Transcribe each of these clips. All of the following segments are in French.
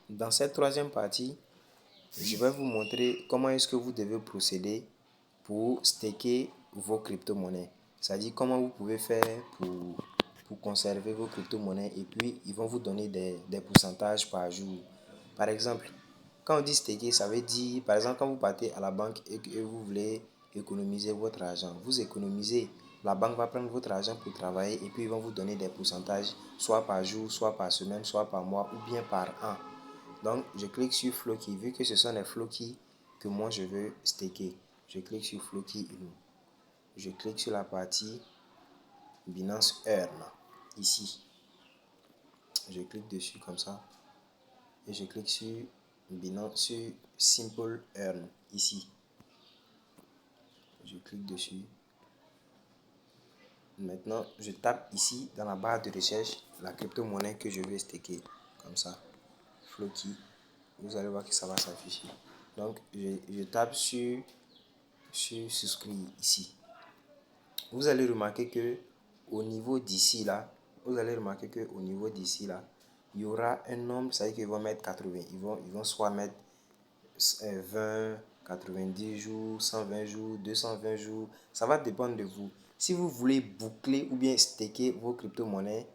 Dans cette troisième partie, je vais vous montrer comment est-ce que vous devez procéder pour staker vos crypto-monnaies. C'est-à-dire comment vous pouvez faire pour conserver vos crypto-monnaies et puis ils vont vous donner des pourcentages par jour. Par exemple, quand on dit staker, ça veut dire, par exemple, quand vous partez à la banque et que vous voulez économiser votre argent, vous économisez. La banque va prendre votre argent pour travailler et puis ils vont vous donner des pourcentages, soit par jour, soit par semaine, soit par mois ou bien par an. Donc, je clique sur Floki. Vu que ce sont les Floki que moi je veux staker, je clique sur Floki. Je clique sur la partie Binance Earn, ici. Je clique dessus comme ça. Et je clique sur Binance, sur Simple Earn, ici. Je clique dessus. Maintenant, je tape ici dans la barre de recherche la crypto-monnaie que je veux staker. Comme ça. Floki. Vous allez voir que ça va s'afficher. Donc, je tape sur souscrire ici. Vous allez remarquer que au niveau d'ici là, il y aura un nombre, ça veut dire qu'ils vont mettre 80. Ils vont soit mettre 20, 90 jours, 120 jours, 220 jours. Ça va dépendre de vous. Si vous voulez boucler ou bien staker vos crypto-monnaies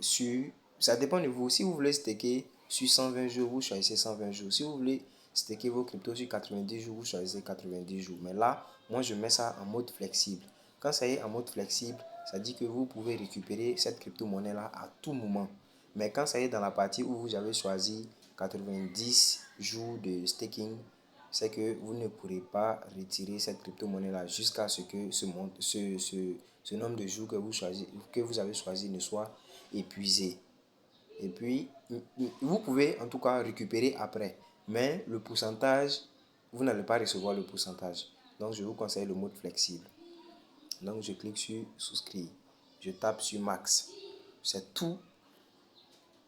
sur... Ça dépend de vous. Si vous voulez staker sur 120 jours, vous choisissez 120 jours. Si vous voulez staker vos cryptos sur 90 jours, vous choisissez 90 jours. Mais là, moi, je mets ça en mode flexible. Quand ça est en mode flexible, ça dit que vous pouvez récupérer cette crypto-monnaie-là à tout moment. Mais quand ça est dans la partie où vous avez choisi 90 jours de staking, c'est que vous ne pourrez pas retirer cette crypto-monnaie-là jusqu'à ce que ce nombre de jours que vous avez choisi ne soit épuisé. Et puis, vous pouvez en tout cas récupérer après. Mais le pourcentage, vous n'allez pas recevoir le pourcentage. Donc, je vous conseille le mode flexible. Donc, je clique sur souscrire. Je tape sur max. C'est tout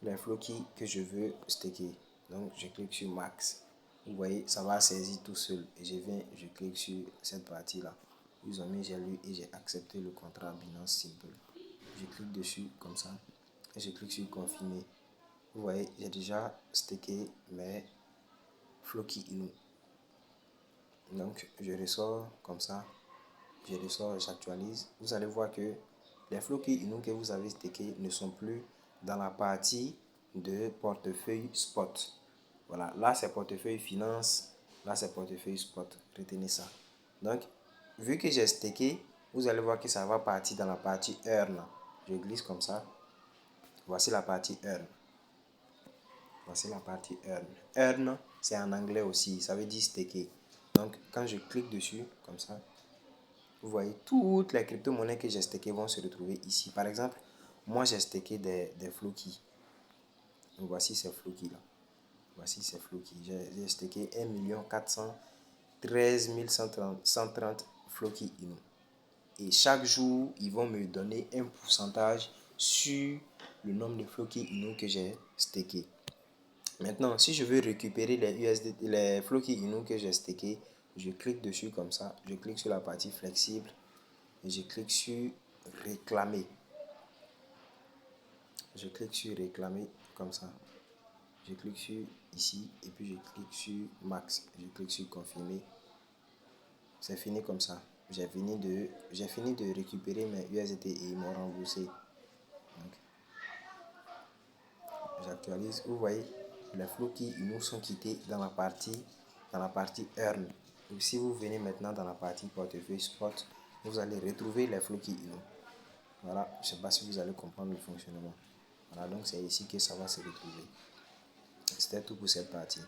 les Floki que je veux staker. Donc, je clique sur max. Vous voyez, ça va saisir tout seul. Et je clique sur cette partie-là. Ils ont mis j'ai lu et j'ai accepté le contrat Binance Simple. Je clique dessus comme ça. Et je clique sur confirmer. Vous voyez, j'ai déjà stacké mes Floki Inu. Donc, je ressors comme ça. Je ressors et j'actualise. Vous allez voir que les Floki Inu que vous avez stacké ne sont plus dans la partie de portefeuille spot. Voilà, là c'est portefeuille finance, là c'est portefeuille spot. Retenez ça. Donc, vu que j'ai stacké, vous allez voir que ça va partir dans la partie earn. Je glisse comme ça. Voici la partie earn. Voici la partie earn. Earn, c'est en anglais aussi, ça veut dire stacker. Donc, quand je clique dessus, comme ça, vous voyez, toutes les crypto-monnaies que j'ai stacké vont se retrouver ici. Par exemple, moi j'ai stacké des Floki. Donc, voici ces Floki là. Voici ces Floki. J'ai stacké 1 413 130 Floki Inu. Et chaque jour, ils vont me donner un pourcentage sur le nombre de Floki Inu que j'ai stacké. Maintenant, si je veux récupérer les Floki Inu que j'ai stacké, je clique dessus comme ça. Je clique sur la partie flexible et je clique sur réclamer. Je clique sur réclamer comme ça. Je clique sur ici et puis je clique sur max. Je clique sur confirmer. C'est fini comme ça. J'ai fini de récupérer mes USDT et ils m'ont remboursé. J'actualise. Vous voyez, les flots qui nous sont quittés dans la partie earn. Donc, si vous venez maintenant dans la partie portefeuille spot, vous allez retrouver les flots qui nous. Voilà, je ne sais pas si vous allez comprendre le fonctionnement. Voilà, donc c'est ici que ça va se retrouver. C'était tout pour cette partie.